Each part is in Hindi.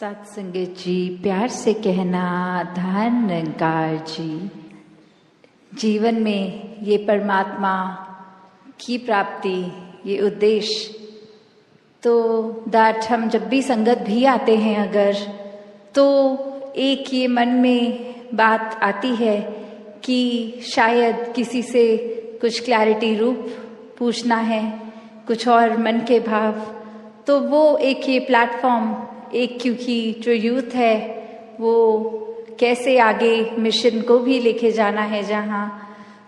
सत्संगत जी, प्यार से कहना धन निरंकार जी। जीवन में ये परमात्मा की प्राप्ति, ये उद्देश्य, तो दैट हम जब भी संगत भी आते हैं अगर, तो एक ये मन में बात आती है कि शायद किसी से कुछ क्लैरिटी रूप पूछना है, कुछ और मन के भाव, तो वो एक ये प्लेटफॉर्म, एक क्योंकि जो यूथ है वो कैसे आगे मिशन को भी लेके जाना है जहाँ,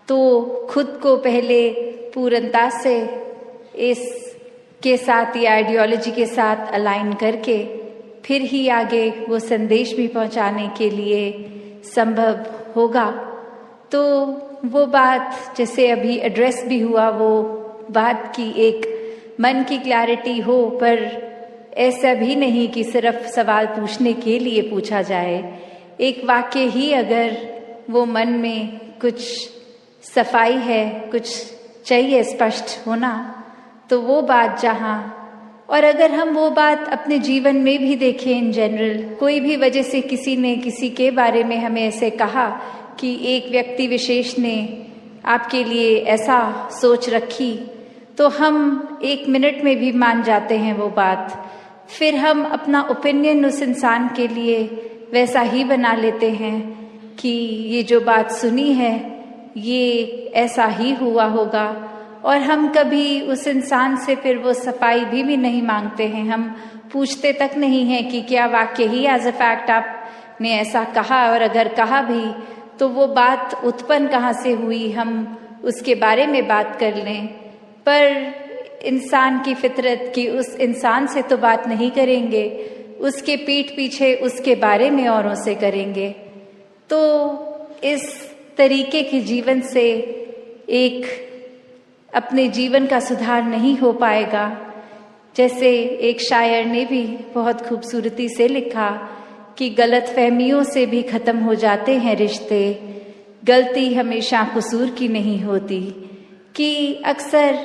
तो खुद को पहले पूर्णता से इसके साथ या आइडियोलॉजी के साथ अलाइन करके फिर ही आगे वो संदेश भी पहुँचाने के लिए संभव होगा। तो वो बात जैसे अभी एड्रेस भी हुआ, वो बात की एक मन की क्लैरिटी हो, पर ऐसा भी नहीं कि सिर्फ सवाल पूछने के लिए पूछा जाए। एक वाक्य ही अगर वो मन में कुछ सफाई है, कुछ चाहिए स्पष्ट होना, तो वो बात जहाँ, और अगर हम वो बात अपने जीवन में भी देखें इन जनरल, कोई भी वजह से किसी ने किसी के बारे में हमें ऐसे कहा कि एक व्यक्ति विशेष ने आपके लिए ऐसा सोच रखी, तो हम एक मिनट में भी मान जाते हैं वो बात। फिर हम अपना ओपिनियन उस इंसान के लिए वैसा ही बना लेते हैं कि ये जो बात सुनी है ये ऐसा ही हुआ होगा, और हम कभी उस इंसान से फिर वो सफाई भी नहीं मांगते हैं। हम पूछते तक नहीं हैं कि क्या वाकई ही एज अ फैक्ट आपने ऐसा कहा, और अगर कहा भी तो वो बात उत्पन्न कहाँ से हुई, हम उसके बारे में बात कर लें। पर इंसान की फितरत की उस इंसान से तो बात नहीं करेंगे, उसके पीठ पीछे उसके बारे में औरों से करेंगे। तो इस तरीके के जीवन से एक अपने जीवन का सुधार नहीं हो पाएगा। जैसे एक शायर ने भी बहुत खूबसूरती से लिखा कि गलत फहमियों से भी ख़त्म हो जाते हैं रिश्ते, गलती हमेशा कसूर की नहीं होती। कि अक्सर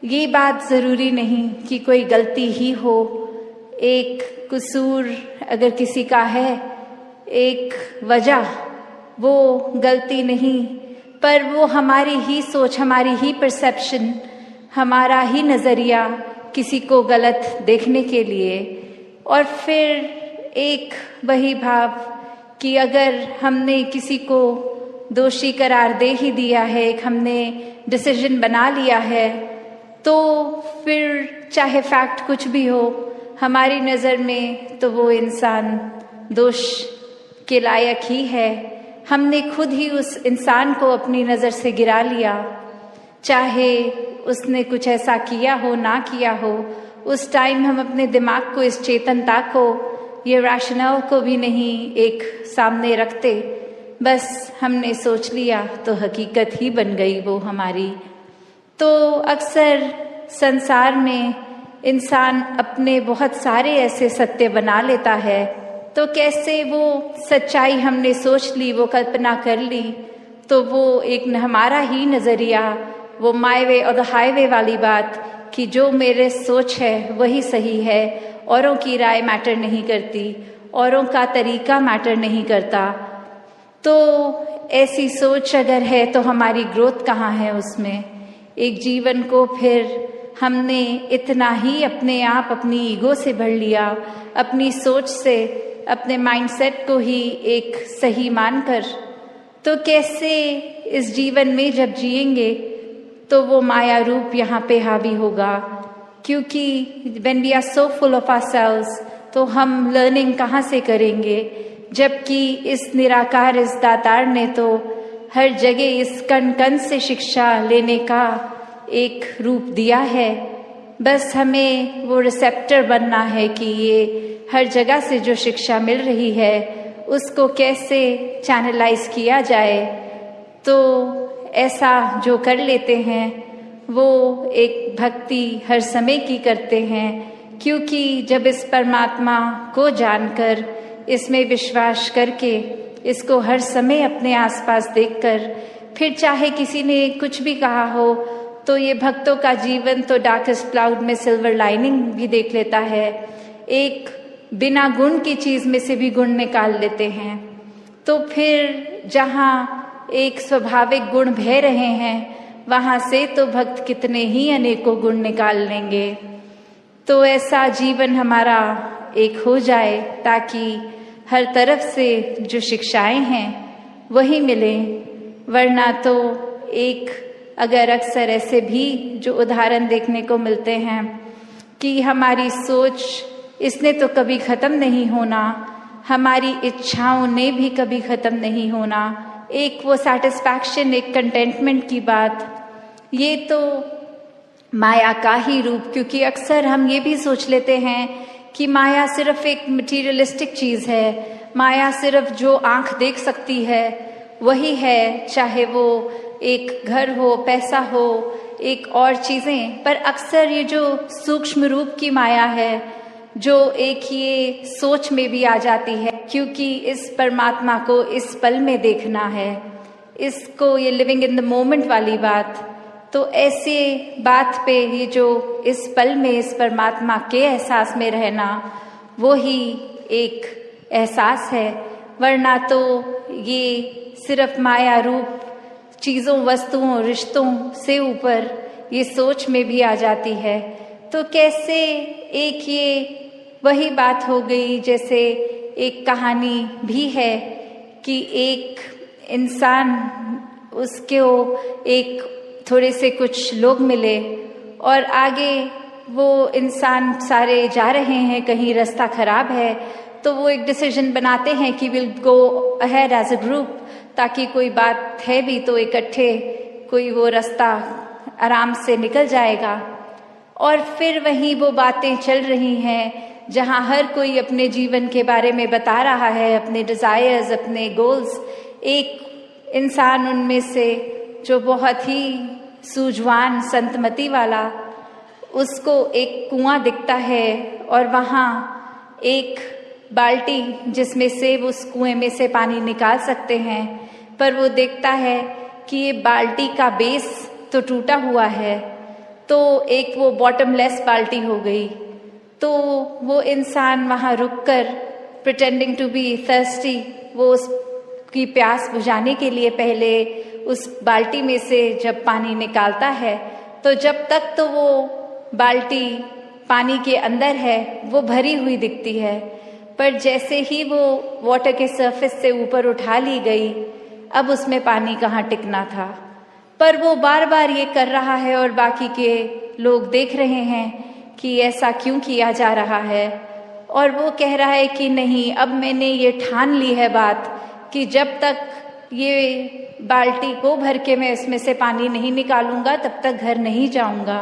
ये बात ज़रूरी नहीं कि कोई गलती ही हो, एक कसूर अगर किसी का है, एक वजह, वो गलती नहीं, पर वो हमारी ही सोच, हमारी ही परसेप्शन, हमारा ही नज़रिया किसी को गलत देखने के लिए। और फिर एक वही भाव कि अगर हमने किसी को दोषी करार दे ही दिया है, एक हमने डिसीजन बना लिया है, तो फिर चाहे फैक्ट कुछ भी हो हमारी नज़र में, तो वो इंसान दोष के लायक ही है। हमने खुद ही उस इंसान को अपनी नज़र से गिरा लिया, चाहे उसने कुछ ऐसा किया हो ना किया हो। उस टाइम हम अपने दिमाग को, इस चेतनता को, ये रैशनल को भी नहीं एक सामने रखते, बस हमने सोच लिया तो हकीकत ही बन गई वो हमारी। तो अक्सर संसार में इंसान अपने बहुत सारे ऐसे सत्य बना लेता है, तो कैसे वो सच्चाई हमने सोच ली, वो कल्पना कर ली, तो वो एक हमारा ही नज़रिया, वो माय वे और द हाईवे वाली बात कि जो मेरे सोच है वही सही है, औरों की राय मैटर नहीं करती, औरों का तरीका मैटर नहीं करता। तो ऐसी सोच अगर है तो हमारी ग्रोथ कहाँ है उसमें। एक जीवन को फिर हमने इतना ही अपने आप, अपनी ईगो से भर लिया, अपनी सोच से, अपने माइंडसेट को ही एक सही मानकर, तो कैसे इस जीवन में जब जिएंगे तो वो माया रूप यहाँ पे हावी होगा। क्योंकि when we are so full of ourselves, तो हम लर्निंग कहाँ से करेंगे, जबकि इस निराकार, इस दातार ने तो हर जगह इस कण कण से शिक्षा लेने का एक रूप दिया है। बस हमें वो रिसेप्टर बनना है कि ये हर जगह से जो शिक्षा मिल रही है उसको कैसे चैनलाइज किया जाए। तो ऐसा जो कर लेते हैं वो एक भक्ति हर समय की करते हैं, क्योंकि जब इस परमात्मा को जानकर, इसमें विश्वास करके, इसको हर समय अपने आसपास देखकर, फिर चाहे किसी ने कुछ भी कहा हो, तो ये भक्तों का जीवन तो डार्केस्ट क्लाउड में सिल्वर लाइनिंग भी देख लेता है। एक बिना गुण की चीज में से भी गुण निकाल लेते हैं। तो फिर जहाँ एक स्वाभाविक गुण बह रहे हैं, वहां से तो भक्त कितने ही अनेकों गुण निकाल लेंगे। तो ऐसा जीवन हमारा एक हो जाए ताकि हर तरफ से जो शिक्षाएं हैं वही मिलें। वरना तो एक अगर अक्सर ऐसे भी जो उदाहरण देखने को मिलते हैं कि हमारी सोच इसने तो कभी खत्म नहीं होना, हमारी इच्छाओं ने भी कभी खत्म नहीं होना, एक वो सैटिस्फैक्शन, एक कंटेंटमेंट की बात, ये तो माया का ही रूप। क्योंकि अक्सर हम ये भी सोच लेते हैं कि माया सिर्फ एक मटीरियलिस्टिक चीज है, माया सिर्फ जो आंख देख सकती है वही है, चाहे वो एक घर हो, पैसा हो, एक और चीजें। पर अक्सर ये जो सूक्ष्म रूप की माया है, जो एक ये सोच में भी आ जाती है, क्योंकि इस परमात्मा को इस पल में देखना है, इसको ये लिविंग इन द मोमेंट वाली बात। तो ऐसे बात पे ये जो इस पल में इस परमात्मा के एहसास में रहना, वो ही एक एहसास है। वरना तो ये सिर्फ माया रूप चीजों, वस्तुओं, रिश्तों से ऊपर ये सोच में भी आ जाती है। तो कैसे एक ये वही बात हो गई, जैसे एक कहानी भी है कि एक इंसान, उसको एक थोड़े से कुछ लोग मिले और आगे वो इंसान सारे जा रहे हैं, कहीं रास्ता खराब है, तो वो एक डिसीजन बनाते हैं कि will go ahead as a group, ताकि कोई बात है भी तो इकट्ठे कोई वो रास्ता आराम से निकल जाएगा। और फिर वहीं वो बातें चल रही हैं जहां हर कोई अपने जीवन के बारे में बता रहा है, अपने डिजायर्स, अपने गोल्स। एक इंसान उनमें से जो बहुत ही सूझवान, संतमति वाला, उसको एक कुआं दिखता है और वहां एक बाल्टी जिसमें से वो उस कुएं में से पानी निकाल सकते हैं। पर वो देखता है कि ये बाल्टी का बेस तो टूटा हुआ है, तो एक वो बॉटमलेस बाल्टी हो गई। तो वो इंसान वहां रुककर प्रिटेंडिंग टू बी थर्स्टी, वो उसकी प्यास बुझाने के लिए पहले उस बाल्टी में से जब पानी निकालता है, तो जब तक तो वो बाल्टी पानी के अंदर है वो भरी हुई दिखती है। पर जैसे ही वो वाटर के सरफेस से ऊपर उठा ली गई, अब उसमें पानी कहाँ टिकना था। पर वो बार बार ये कर रहा है और बाकी के लोग देख रहे हैं कि ऐसा क्यों किया जा रहा है। और वो कह रहा है कि नहीं, अब मैंने ये ठान ली है बात कि जब तक ये बाल्टी को भर के मैं इसमें से पानी नहीं निकालूंगा तब तक घर नहीं जाऊंगा।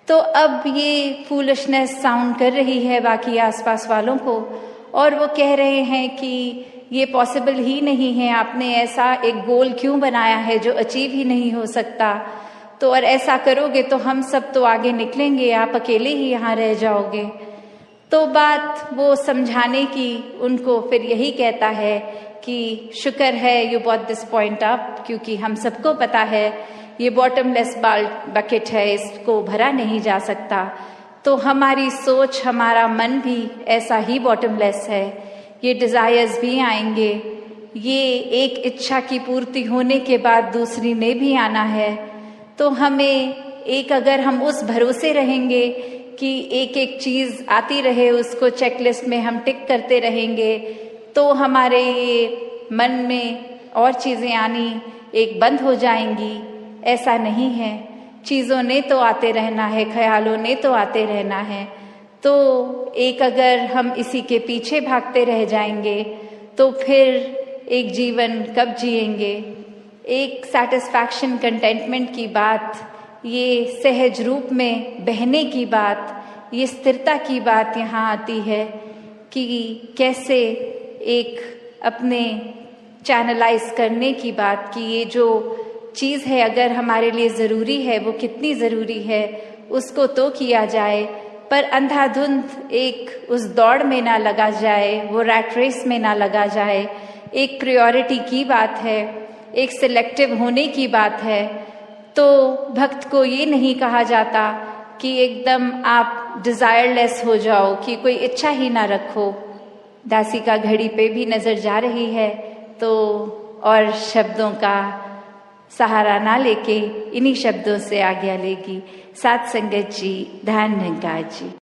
तो अब ये फूलिशनेस साउंड कर रही है बाकी आसपास वालों को, और वो कह रहे हैं कि ये पॉसिबल ही नहीं है, आपने ऐसा एक गोल क्यों बनाया है जो अचीव ही नहीं हो सकता। तो और ऐसा करोगे तो हम सब तो आगे निकलेंगे, आप अकेले ही यहाँ रह जाओगे। तो बात वो समझाने की उनको फिर यही कहता है कि शुक्र है you bought this point up, क्योंकि हम सबको पता है ये बॉटमलेस बकेट है, इसको भरा नहीं जा सकता। तो हमारी सोच, हमारा मन भी ऐसा ही बॉटमलेस है। ये डिजायर्स भी आएंगे, ये एक इच्छा की पूर्ति होने के बाद दूसरी ने भी आना है। तो हमें एक, अगर हम उस भरोसे रहेंगे कि एक एक चीज आती रहे, उसको चेकलिस्ट में हम टिक करते रहेंगे, तो हमारे ये मन में और चीजें आनी एक बंद हो जाएंगी। ऐसा नहीं है, चीजों ने तो आते रहना है, ख्यालों ने तो आते रहना है। तो एक अगर हम इसी के पीछे भागते रह जाएंगे तो फिर एक जीवन कब जिएंगे। एक सैटिस्फैक्शन, कंटेंटमेंट की बात, ये सहज रूप में बहने की बात, ये स्थिरता की बात यहाँ आती है कि कैसे एक अपने चैनलाइज करने की बात कि ये जो चीज़ है अगर हमारे लिए ज़रूरी है, वो कितनी ज़रूरी है उसको तो किया जाए, पर अंधाधुंध एक उस दौड़ में ना लगा जाए, वो रैट रेस में ना लगा जाए। एक प्रायोरिटी की बात है, एक सिलेक्टिव होने की बात है। तो भक्त को ये नहीं कहा जाता कि एकदम आप डिजायरलेस हो जाओ, कि कोई इच्छा ही ना रखो। दासी का घड़ी पे भी नजर जा रही है, तो और शब्दों का सहारा ना लेके इन्हीं शब्दों से आज्ञा लेगी। साथ संगत जी, धन निरंकार जी।